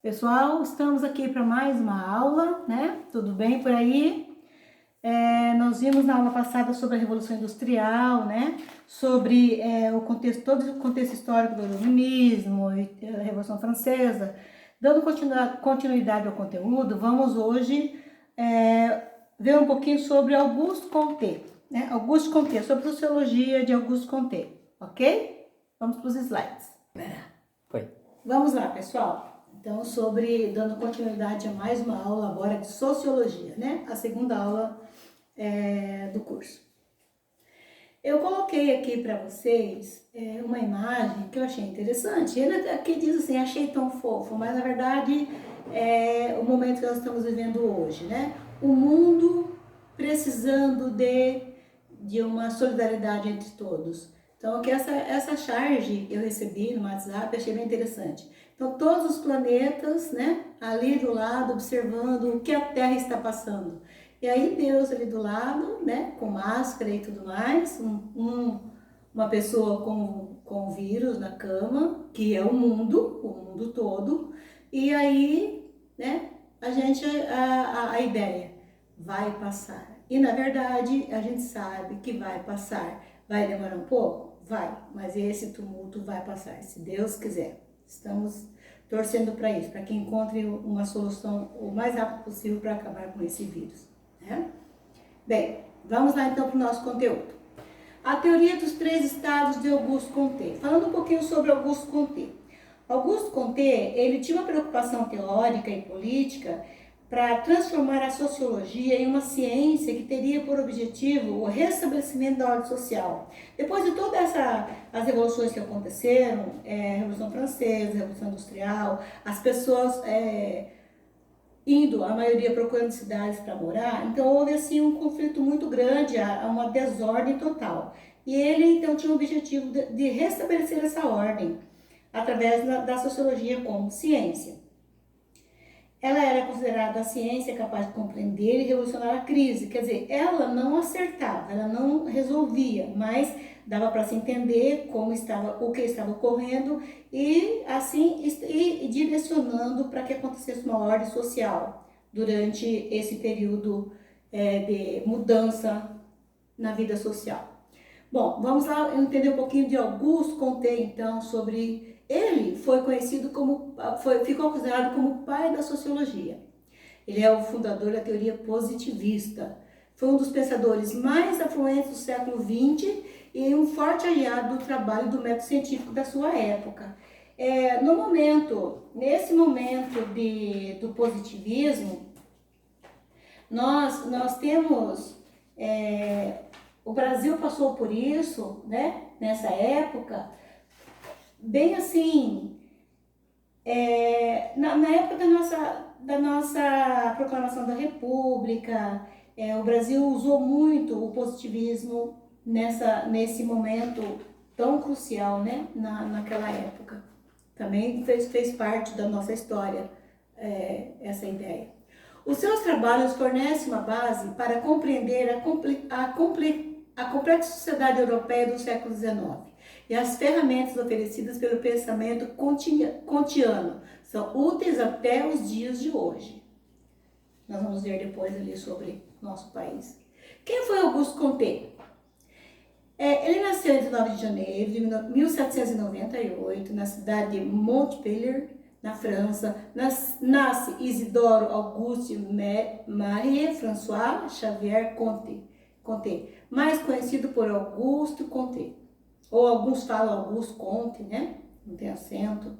Pessoal, estamos aqui para mais uma aula, né? Tudo bem por aí? Nós vimos na aula passada sobre a Revolução Industrial, né? Sobre o contexto, todo o contexto histórico do iluminismo e a Revolução Francesa. Dando continuidade ao conteúdo, vamos hoje ver um pouquinho sobre Auguste Comte, né? Auguste Comte, sobre a sociologia de Auguste Comte, ok? Vamos para os slides. Foi. Vamos lá, pessoal. Então, dando continuidade a mais uma aula agora de sociologia, né? A segunda aula do curso. Eu coloquei aqui para vocês uma imagem que eu achei interessante. Ele aqui diz assim, achei tão fofo, mas na verdade é o momento que nós estamos vivendo hoje, né? O mundo precisando de uma solidariedade entre todos. Então, aqui essa charge eu recebi no WhatsApp, achei bem interessante. Então, todos os planetas, né, ali do lado, observando o que a Terra está passando. E aí Deus ali do lado, né, com máscara e tudo mais, uma pessoa com vírus na cama, que é o mundo todo. E aí, né, a ideia vai passar. E na verdade, a gente sabe que vai passar. Vai demorar um pouco? Vai, mas esse tumulto vai passar, se Deus quiser. Estamos torcendo para isso, para que encontre uma solução o mais rápido possível para acabar com esse vírus, né? Bem, vamos lá então para o nosso conteúdo. A teoria dos três estados de Auguste Comte. Falando um pouquinho sobre Auguste Comte. Auguste Comte, ele tinha uma preocupação teórica e política para transformar a sociologia em uma ciência que teria por objetivo o restabelecimento da ordem social. Depois de todas as revoluções que aconteceram, Revolução Francesa, Revolução Industrial, as pessoas indo, a maioria procurando cidades para morar, então houve assim um conflito muito grande, uma desordem total. E ele então tinha o objetivo de restabelecer essa ordem através da sociologia como ciência. Ela era considerada a ciência capaz de compreender e revolucionar a crise, quer dizer, ela não acertava, ela não resolvia, mas dava para se entender o que estava ocorrendo e assim ir direcionando para que acontecesse uma ordem social durante esse período de mudança na vida social. Bom, vamos lá entender um pouquinho de Auguste Comte, então, sobre... Ele foi conhecido ficou considerado como o pai da sociologia. Ele é o fundador da teoria positivista. Foi um dos pensadores mais afluentes do século XX e um forte aliado do trabalho do método científico da sua época. Nesse momento do positivismo, nós temos... o Brasil passou por isso, né, nessa época, bem assim, na época da nossa proclamação da República, o Brasil usou muito o positivismo nesse momento tão crucial, né, naquela época. Também fez parte da nossa história essa ideia. Os seus trabalhos fornecem uma base para compreender a complexa sociedade europeia do século XIX. E as ferramentas oferecidas pelo pensamento kantiano são úteis até os dias de hoje. Nós vamos ver depois ali sobre nosso país. Quem foi Auguste Comte? Ele nasceu em 19 de janeiro de 1798 na cidade de Montpellier, na França. Nasce Isidore Auguste Marie François Xavier Comte, mais conhecido por Auguste Comte. Ou alguns falam Auguste Comte, né? Não tem acento.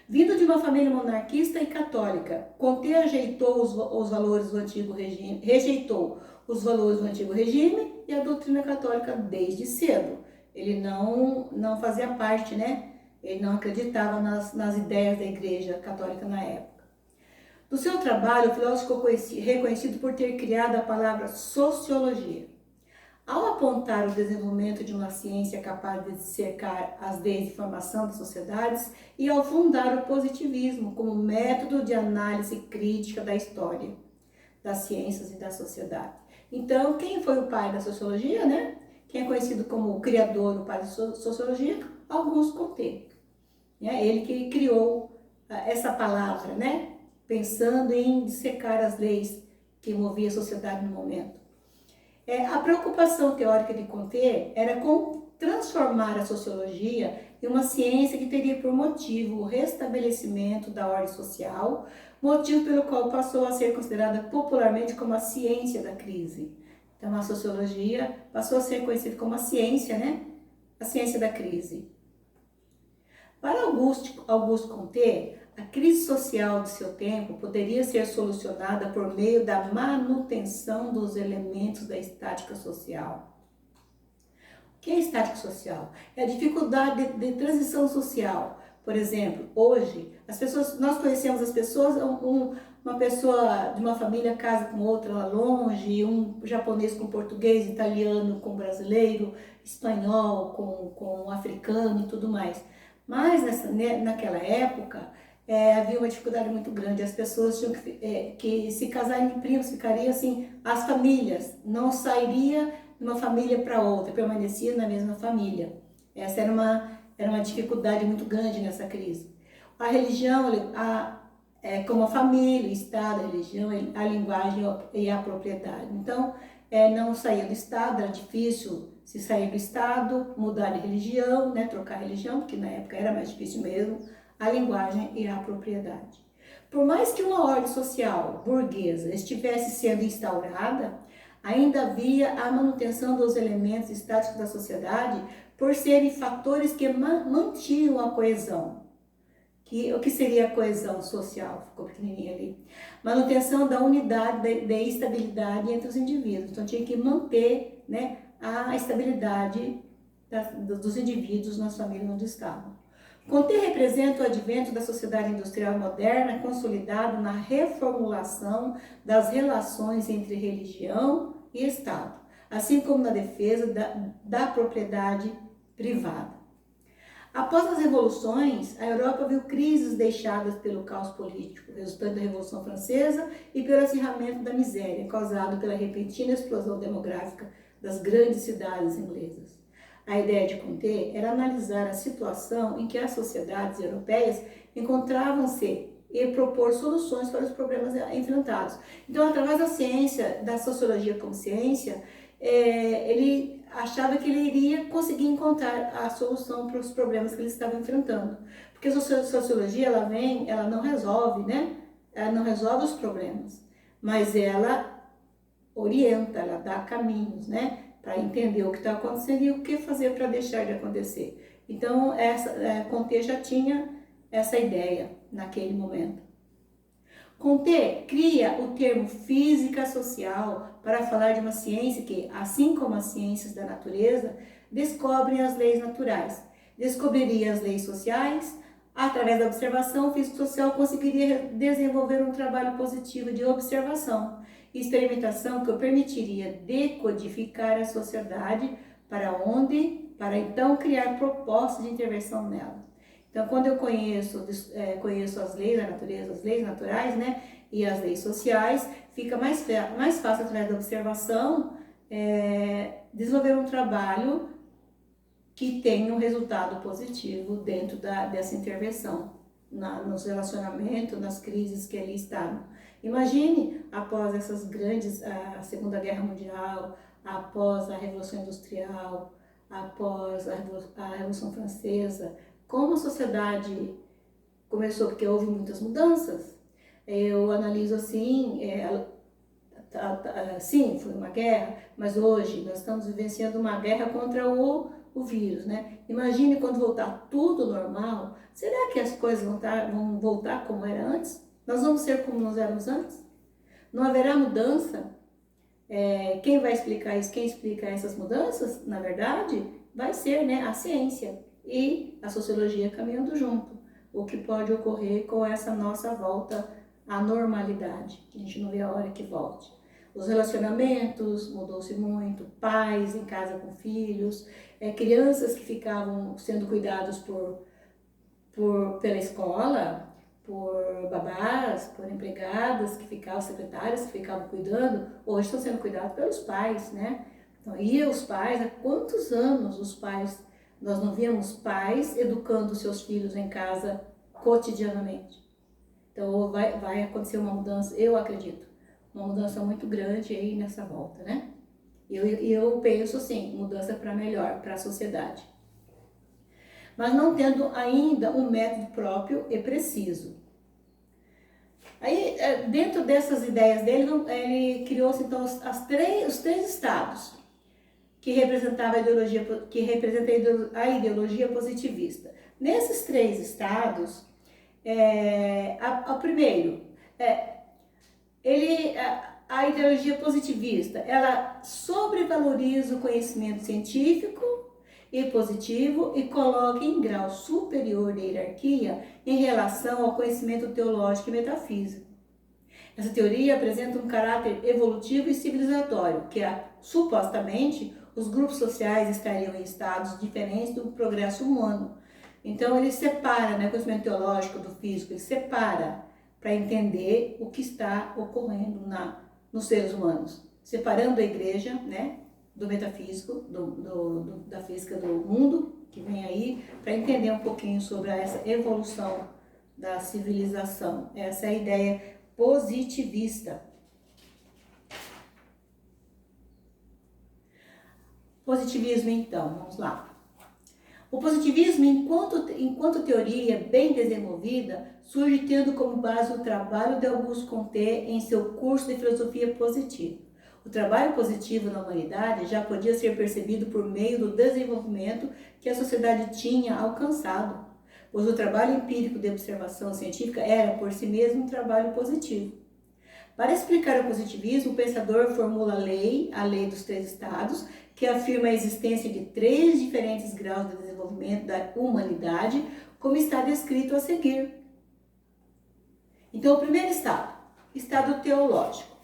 Vindo de uma família monarquista e católica, Comte rejeitou os valores do antigo regime e a doutrina católica desde cedo. Ele não fazia parte, né? Ele não acreditava nas ideias da Igreja Católica na época. Do seu trabalho, o filósofo ficou reconhecido por ter criado a palavra sociologia. Ao apontar o desenvolvimento de uma ciência capaz de dissecar as desinformações das sociedades e ao fundar o positivismo como método de análise crítica da história, das ciências e da sociedade. Então, quem foi o pai da sociologia, né? Quem é conhecido como o criador, o pai da sociologia? Auguste Comte. Ele que criou essa palavra, né? Pensando em dissecar as leis que moviam a sociedade no momento. A preocupação teórica de Comte era com transformar a sociologia em uma ciência que teria por motivo o restabelecimento da ordem social, motivo pelo qual passou a ser considerada popularmente como a ciência da crise. Então, a sociologia passou a ser conhecida como a ciência, né? A ciência da crise. Para Auguste Comte, a crise social de seu tempo poderia ser solucionada por meio da manutenção dos elementos da estática social. O que é estática social? É a dificuldade de transição social. Por exemplo, hoje, nós conhecemos as pessoas, uma pessoa de uma família casa com outra lá longe, um japonês com português, italiano com brasileiro, espanhol com africano e tudo mais. Mas naquela época havia uma dificuldade muito grande, as pessoas tinham que se casarem em primos, ficariam assim, as famílias, não sairia de uma família para outra, permanecia na mesma família. Essa era uma dificuldade muito grande nessa crise. A religião, como a família, o Estado, a religião, a linguagem e a propriedade. Então, não saía do Estado, era difícil se sair do Estado, mudar de religião, né, trocar religião, porque na época era mais difícil mesmo, a linguagem e a propriedade. Por mais que uma ordem social burguesa estivesse sendo instaurada, ainda havia a manutenção dos elementos estáticos da sociedade por serem fatores que mantinham a coesão. O que seria a coesão social? Ficou pequenininho ali. Manutenção da unidade, da estabilidade entre os indivíduos. Então tinha que manter, né, a estabilidade dos indivíduos nas famílias onde estavam. Comte representa o advento da sociedade industrial moderna consolidado na reformulação das relações entre religião e Estado, assim como na defesa da propriedade privada. Após as revoluções, a Europa viu crises deixadas pelo caos político, resultante da Revolução Francesa e pelo acirramento da miséria, causado pela repentina explosão demográfica das grandes cidades inglesas. A ideia de Comte era analisar a situação em que as sociedades europeias encontravam-se e propor soluções para os problemas enfrentados. Então, através da ciência, da sociologia como ciência, ele achava que ele iria conseguir encontrar a solução para os problemas que eles estavam enfrentando. Porque a sociologia, ela não resolve, né? Ela não resolve os problemas, mas ela orienta, ela dá caminhos, né? Para entender o que está acontecendo e o que fazer para deixar de acontecer. Então, Comte já tinha essa ideia naquele momento. Comte cria o termo física social para falar de uma ciência que, assim como as ciências da natureza, descobrem as leis naturais. Descobriria as leis sociais, através da observação, o físico-social conseguiria desenvolver um trabalho positivo de observação e experimentação que o permitiria decodificar a sociedade para então criar propostas de intervenção nela. Então, quando eu conheço as leis da natureza, as leis naturais, né, e as leis sociais, fica mais fácil, através da observação, desenvolver um trabalho que tenha um resultado positivo dentro dessa intervenção, nos relacionamentos, nas crises que ali estavam. Imagine, após essas grandes, a Segunda Guerra Mundial, após a Revolução Industrial, após a Revolução Francesa, como a sociedade começou, porque houve muitas mudanças. Eu analiso assim, sim, foi uma guerra, mas hoje nós estamos vivenciando uma guerra contra o vírus, né? Imagine quando voltar tudo normal, será que as coisas vão voltar como era antes? Nós vamos ser como nós éramos antes? Não haverá mudança? Quem vai explicar isso? Quem explica essas mudanças, na verdade, vai ser, né, a ciência e a sociologia caminhando junto. O que pode ocorrer com essa nossa volta à normalidade. A gente não vê a hora que volte. Os relacionamentos mudou-se muito, pais em casa com filhos, crianças que ficavam sendo cuidados pela escola, por babás, por empregadas que ficavam, secretárias que ficavam cuidando, hoje estão sendo cuidados pelos pais, né? Então, e os pais, há quantos anos nós não víamos pais educando seus filhos em casa cotidianamente. Então vai acontecer uma mudança, eu acredito, uma mudança muito grande aí nessa volta, né? Eu penso assim, mudança para melhor, para a sociedade. Mas não tendo ainda um método próprio e preciso. Aí, dentro dessas ideias dele, ele criou-se então os três estados que representavam a ideologia positivista. Nesses três estados, primeiro, a ideologia positivista, ela sobrevaloriza o conhecimento científico e positivo e coloca em grau superior de hierarquia em relação ao conhecimento teológico e metafísico. Essa teoria apresenta um caráter evolutivo e civilizatório, que supostamente os grupos sociais estariam em estados diferentes do progresso humano. Então ele separa, né, o conhecimento teológico do físico, ele separa para entender o que está ocorrendo nos seres humanos, separando a igreja, né, do metafísico, da física do mundo, que vem aí, para entender um pouquinho sobre essa evolução da civilização. Essa é a ideia positivista. Positivismo, então, vamos lá. O positivismo, enquanto teoria bem desenvolvida, surge tendo como base o trabalho de Auguste Comte em seu curso de filosofia positiva. O trabalho positivo na humanidade já podia ser percebido por meio do desenvolvimento que a sociedade tinha alcançado, pois o trabalho empírico de observação científica era, por si mesmo, um trabalho positivo. Para explicar o positivismo, o pensador formula a lei dos três estados, que afirma a existência de três diferentes graus de desenvolvimento da humanidade, como está descrito a seguir. Então, o primeiro estado teológico.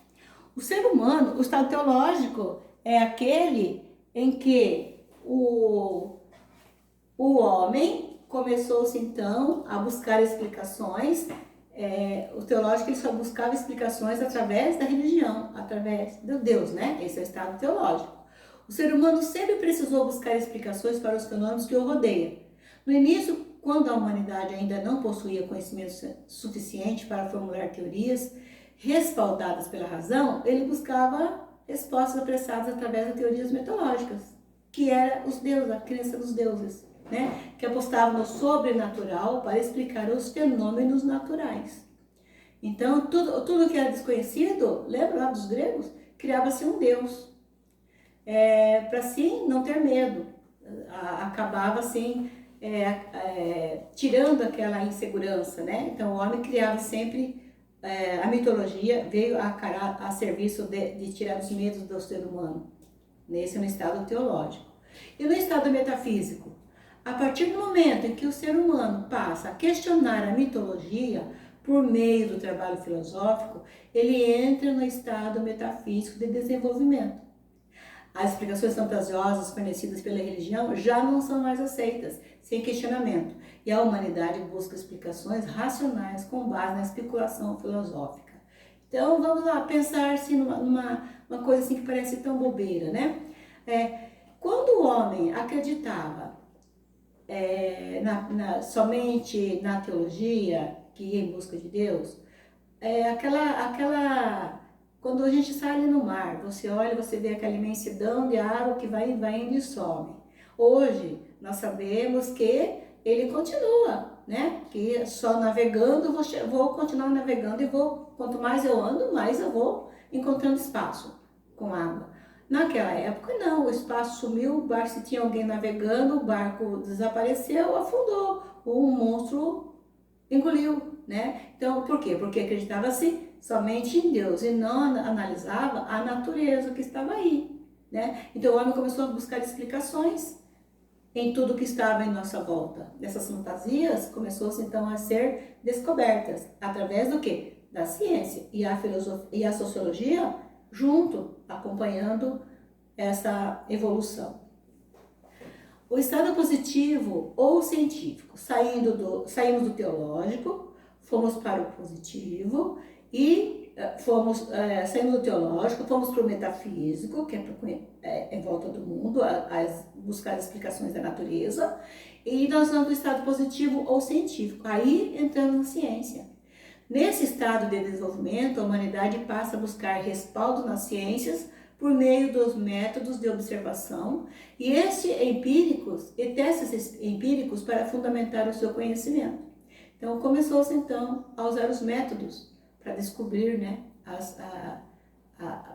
O ser humano, o estado teológico é aquele em que o homem começou-se então a buscar explicações. O teológico ele só buscava explicações através da religião, através de Deus, né? Esse é o estado teológico. O ser humano sempre precisou buscar explicações para os fenômenos que o rodeiam. No início, quando a humanidade ainda não possuía conhecimento suficiente para formular teorias respaldadas pela razão, ele buscava respostas apressadas através das teorias mitológicas, que era os deuses, a crença dos deuses, né? Que apostavam no sobrenatural para explicar os fenômenos naturais. Então, tudo que era desconhecido, lembra lá dos gregos? Criava-se um deus. Para assim não ter medo, acabava assim tirando aquela insegurança, né? Então o homem criava sempre, a mitologia veio a serviço de tirar os medos do ser humano, nesse no estado teológico. E no estado metafísico, a partir do momento em que o ser humano passa a questionar a mitologia por meio do trabalho filosófico, ele entra no estado metafísico de desenvolvimento. As explicações fantasiosas fornecidas pela religião já não são mais aceitas, sem questionamento, e a humanidade busca explicações racionais com base na especulação filosófica. Então, vamos lá pensar assim, numa coisa assim que parece tão bobeira, né? Quando o homem acreditava somente na teologia, que ia em busca de Deus, quando a gente sai ali no mar, você olha, você vê aquela imensidão de água que vai indo e some. Hoje, nós sabemos que ele continua, né? Que só navegando, vou continuar navegando quanto mais eu ando, mais eu vou encontrando espaço com água. Naquela época, não, o espaço sumiu, o barco, se tinha alguém navegando, o barco desapareceu, afundou, o monstro engoliu, né? Então, por quê? Porque acreditava-se somente em Deus e não analisava a natureza que estava aí, né? Então o homem começou a buscar explicações em tudo que estava em nossa volta. Essas fantasias começou-se então a ser descobertas através do quê? Da ciência e a filosofia e a sociologia junto, acompanhando essa evolução. O estado positivo ou científico, saímos do teológico, fomos para o positivo E saímos do teológico, fomos para o metafísico, que é em volta do mundo, buscar as explicações da natureza, e nós vamos para o estado positivo ou científico. Aí entramos na ciência. Nesse estado de desenvolvimento, a humanidade passa a buscar respaldo nas ciências por meio dos métodos de observação e testes empíricos para fundamentar o seu conhecimento. Então, começou-se então a usar os métodos para descobrir, né,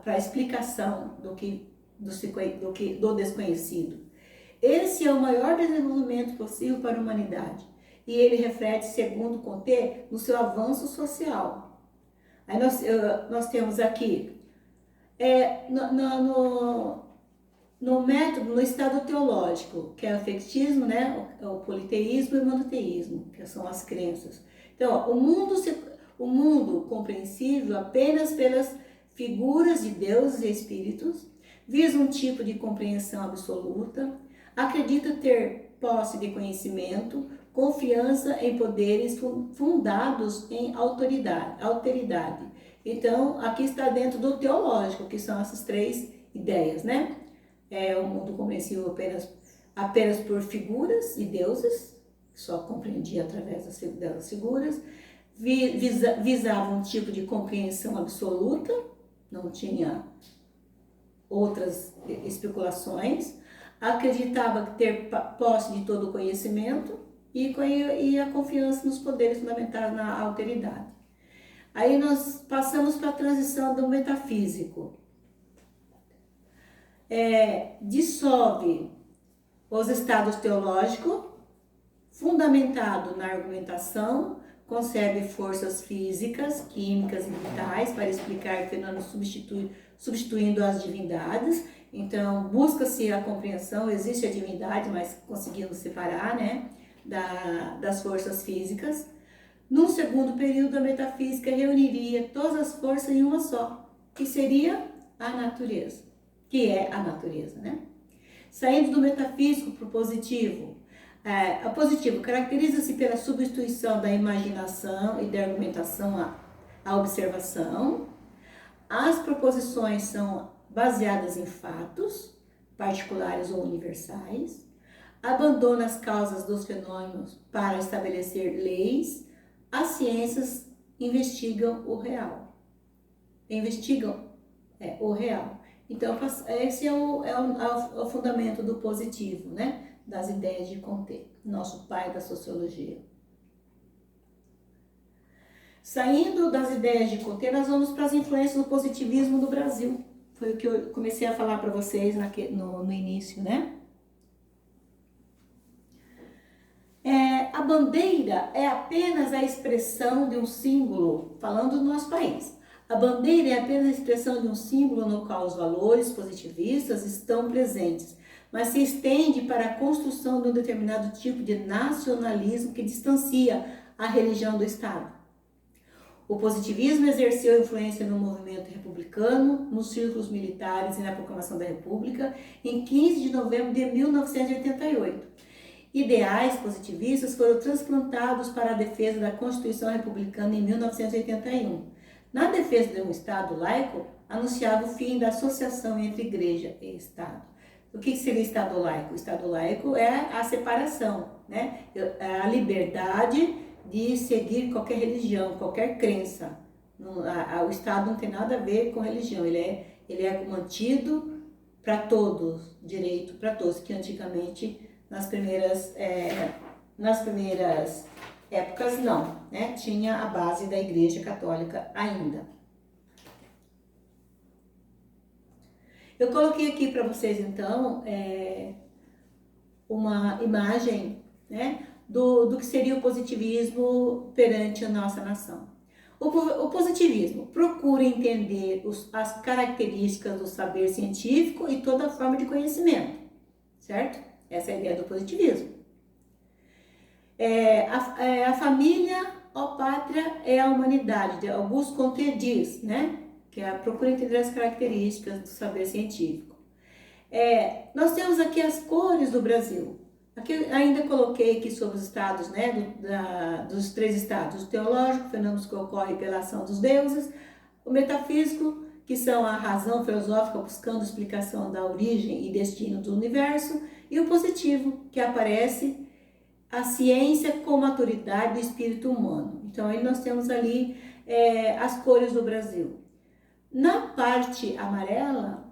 para a explicação do desconhecido. Esse é o maior desenvolvimento possível para a humanidade e ele reflete, segundo Conté, no seu avanço social. Aí nós temos aqui, no método, no estado teológico, que é o fectismo, né, o politeísmo e o monoteísmo, que são as crenças. Então, o mundo compreensível apenas pelas figuras de deuses e espíritos, visa um tipo de compreensão absoluta, acredita ter posse de conhecimento, confiança em poderes fundados em alteridade. Então, aqui está dentro do teológico, que são essas três ideias, né? O mundo compreensível apenas por figuras e deuses, só compreendia através das figuras, visava um tipo de compreensão absoluta, não tinha outras especulações, acreditava ter posse de todo o conhecimento e a confiança nos poderes fundamentados na alteridade. Aí nós passamos para a transição do metafísico. Dissolve os estados teológicos, fundamentado na argumentação, concebe forças físicas, químicas e vitais para explicar fenômenos substituindo as divindades. Então, busca-se a compreensão, existe a divindade, mas conseguimos separar, né, das forças físicas. Num segundo período, a metafísica reuniria todas as forças em uma só, que seria a natureza, que é a natureza, né? Saindo do metafísico para o positivo. O positivo caracteriza-se pela substituição da imaginação e da argumentação à observação. As proposições são baseadas em fatos, particulares ou universais. Abandona as causas dos fenômenos para estabelecer leis. As ciências investigam o real. O real. Então, esse é o fundamento do positivo, né? Das ideias de Conté, nosso pai da sociologia. Saindo das ideias de Conté, nós vamos para as influências do positivismo no Brasil. Foi o que eu comecei a falar para vocês no início, né? A bandeira é apenas a expressão de um símbolo, falando do nosso país. A bandeira é apenas a expressão de um símbolo no qual os valores positivistas estão presentes, mas se estende para a construção de um determinado tipo de nacionalismo que distancia a religião do Estado. O positivismo exerceu influência no movimento republicano, nos círculos militares e na proclamação da República em 15 de novembro de 1988. Ideais positivistas foram transplantados para a defesa da Constituição Republicana em 1981. Na defesa de um Estado laico, anunciava o fim da associação entre Igreja e Estado. O que seria Estado laico? O Estado laico é a separação, né? A liberdade de seguir qualquer religião, qualquer crença. O Estado não tem nada a ver com religião, ele é mantido para todos, direito para todos, que antigamente nas primeiras épocas não, né? Tinha a base da Igreja Católica ainda. Eu coloquei aqui para vocês, então, uma imagem, né, do que seria o positivismo perante a nossa nação. O positivismo procura entender as características do saber científico e toda forma de conhecimento, certo? Essa é a ideia do positivismo. A família, ó pátria, é a humanidade. Auguste Comte diz, né? Que é a procura entender as características do saber científico. Nós temos aqui as cores do Brasil. Aqui eu ainda coloquei aqui sobre os estados, né, dos 3 estados: o teológico, fenômenos que ocorrem pela ação dos deuses; o metafísico, que são a razão filosófica buscando explicação da origem e destino do universo; e o positivo, que aparece a ciência com maturidade do espírito humano. Então aí nós temos ali as cores do Brasil. Na parte amarela,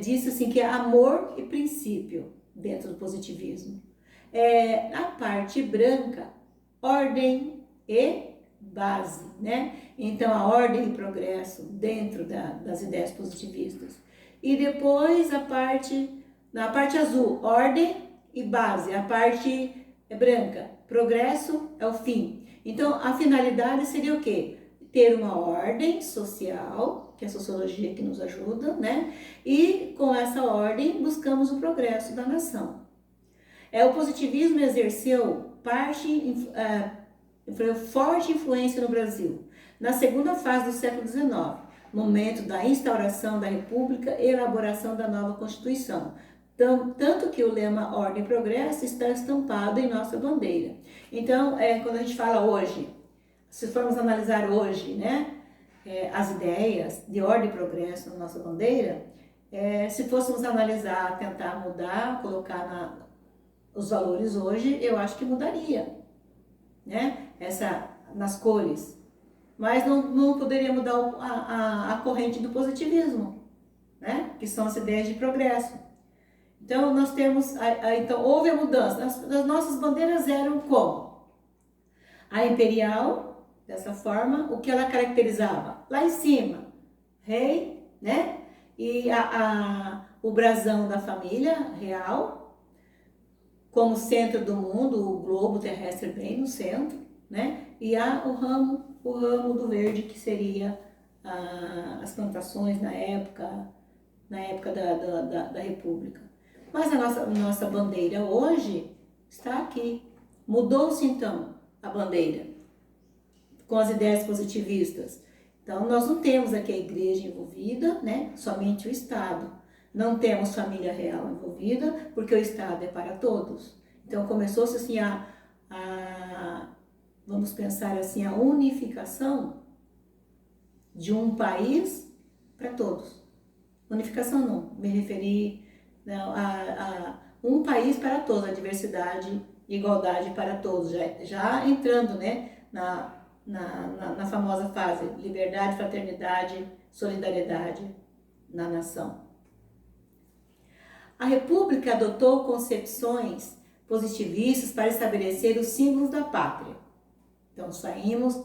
diz assim que é amor e princípio dentro do positivismo. Na parte branca, ordem e base, né? Então a ordem e progresso dentro das ideias positivistas. E depois na parte azul, ordem e base. A parte branca, progresso é o fim. Então a finalidade seria o quê? Ter uma ordem social, que é a sociologia que nos ajuda, né? E com essa ordem buscamos o progresso da nação. O positivismo exerceu forte influência no Brasil na segunda fase do século XIX, momento da instauração da República e elaboração da nova Constituição. Tanto que o lema Ordem e Progresso está estampado em nossa bandeira. Então, quando a gente fala hoje, se formos analisar hoje, né, as ideias de ordem e progresso na nossa bandeira, se fôssemos analisar, tentar mudar, colocar os valores hoje, eu acho que mudaria, né? Nas cores. Mas não poderia mudar a corrente do positivismo, né? Que são as ideias de progresso. Então nós temos, então houve a mudança. As nossas bandeiras eram como? A imperial, dessa forma, o que ela caracterizava? Lá em cima, rei, né? E o brasão da família real, como centro do mundo, o globo terrestre bem no centro, né? E o ramo do verde, que seria as plantações na época da República. Mas a nossa bandeira hoje está aqui. Mudou-se então a bandeira com as ideias positivistas. Então nós não temos aqui a igreja envolvida, né? Somente o Estado. Não temos família real envolvida, porque o Estado é para todos. Então começou-se assim vamos pensar assim, a unificação de um país para todos. Unificação não, me referi a um país para todos, a diversidade e igualdade para todos, já entrando, né, na famosa fase liberdade, fraternidade, solidariedade na nação. A República adotou concepções positivistas para estabelecer os símbolos da pátria. Então saímos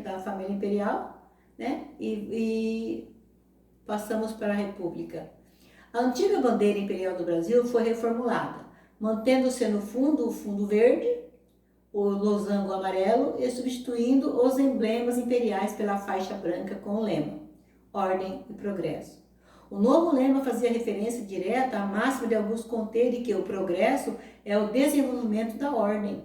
da família imperial, né, e passamos para a República. A antiga bandeira imperial do Brasil foi reformulada, mantendo-se no fundo o fundo verde, o losango amarelo, e substituindo os emblemas imperiais pela faixa branca com o lema Ordem e Progresso. O novo lema fazia referência direta à máxima de Augusto Comte de que o progresso é o desenvolvimento da ordem.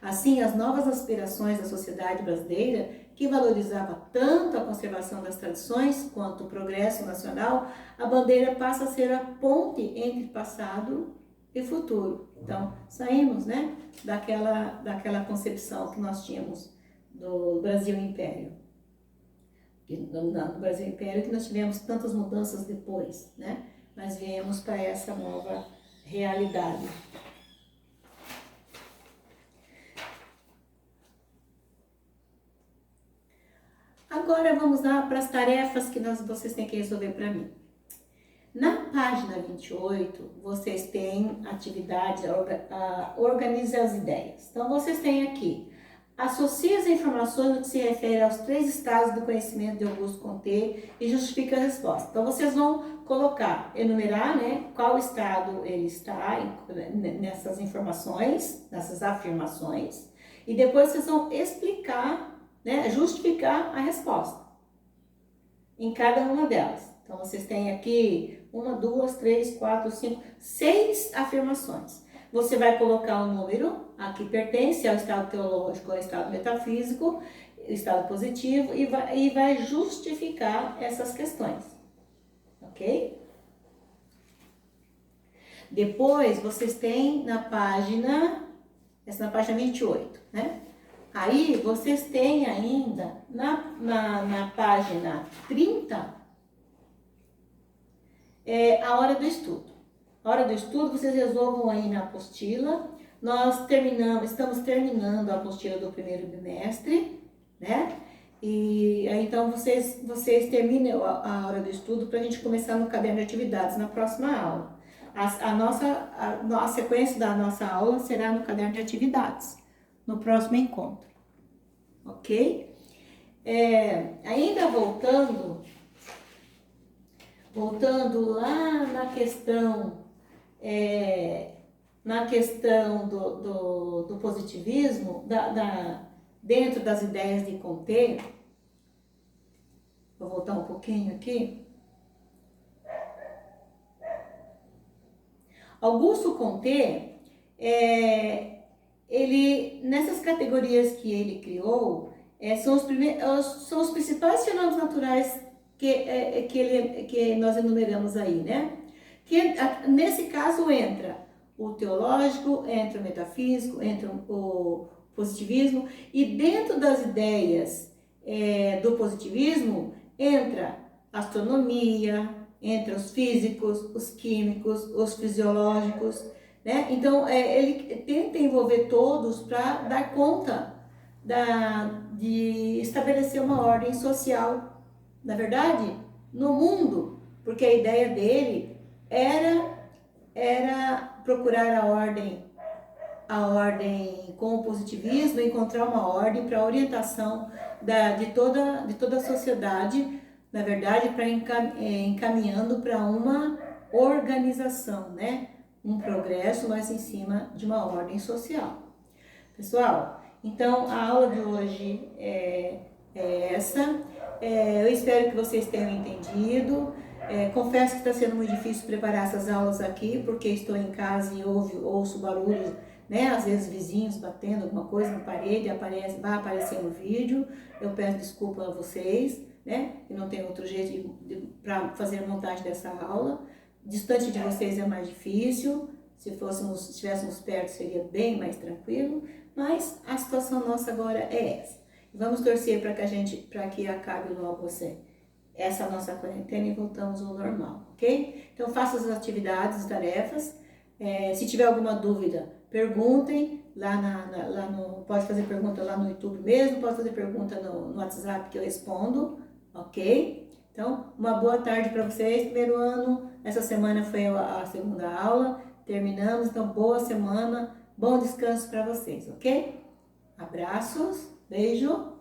Assim, as novas aspirações da sociedade brasileira, que valorizava tanto a conservação das tradições quanto o progresso nacional, a bandeira passa a ser a ponte entre passado e futuro. Então, saímos, né, daquela concepção que nós tínhamos do Brasil Império. No Brasil Império, que nós tivemos tantas mudanças depois, né? Nós viemos para essa nova realidade. Agora vamos lá para as tarefas que vocês têm que resolver para mim. Na página 28, vocês têm atividades, organize as ideias. Então, vocês têm aqui: associe as informações no que se refere aos 3 estados do conhecimento de Augusto Comte e justifique a resposta. Então, vocês vão enumerar, né, qual estado ele está nessas informações, nessas afirmações, e depois vocês vão explicar, né, justificar a resposta em cada uma delas. Então, vocês têm aqui 1, 2, 3, 4, 5, 6 afirmações. Você vai colocar o número a que pertence ao estado teológico, ao estado metafísico, estado positivo, e vai justificar essas questões. Ok? Depois, vocês têm na página, essa é na página 28, né? Aí, vocês têm ainda, na página 30, a hora do estudo. A hora do estudo, vocês resolvam aí na apostila. Estamos terminando a apostila do primeiro bimestre, né? E aí, então, vocês terminem a hora do estudo para a gente começar no caderno de atividades na próxima aula. A sequência da nossa aula será no caderno de atividades, no próximo encontro, ok? Ainda voltando lá na questão do positivismo, dentro das ideias de Comte, vou voltar um pouquinho aqui. Augusto Comte, ele, nessas categorias que ele criou, são os principais fenômenos naturais que nós enumeramos aí, né? Que nesse caso entra o teológico, entra o metafísico, entra o positivismo, e dentro das ideias do positivismo entra a astronomia, entra os físicos, os químicos, os fisiológicos, né? Então, ele tenta envolver todos para dar conta de estabelecer uma ordem social, na verdade, no mundo, porque a ideia dele era procurar a ordem com o positivismo, encontrar uma ordem para a orientação de toda a sociedade, na verdade, para encaminhando para uma organização, né? Um progresso, mas em cima de uma ordem social. Pessoal, então a aula de hoje é essa. Eu espero que vocês tenham entendido. Confesso que está sendo muito difícil preparar essas aulas aqui, porque estou em casa e ouço barulhos, né? Às vezes vizinhos batendo alguma coisa na parede, vai aparecer no vídeo. Eu peço desculpa a vocês, né? Que não tem outro jeito para fazer a montagem dessa aula. Distante de vocês é mais difícil. Se estivéssemos perto seria bem mais tranquilo, mas a situação nossa agora é essa. Vamos torcer para que acabe logo essa nossa quarentena e voltamos ao normal, ok? Então faça as atividades, as tarefas. Se tiver alguma dúvida, perguntem pode fazer pergunta lá no YouTube mesmo, pode fazer pergunta no WhatsApp que eu respondo, ok? Então, uma boa tarde para vocês, primeiro ano. Essa semana foi a segunda aula, terminamos, então boa semana, bom descanso para vocês, ok? Abraços, beijo.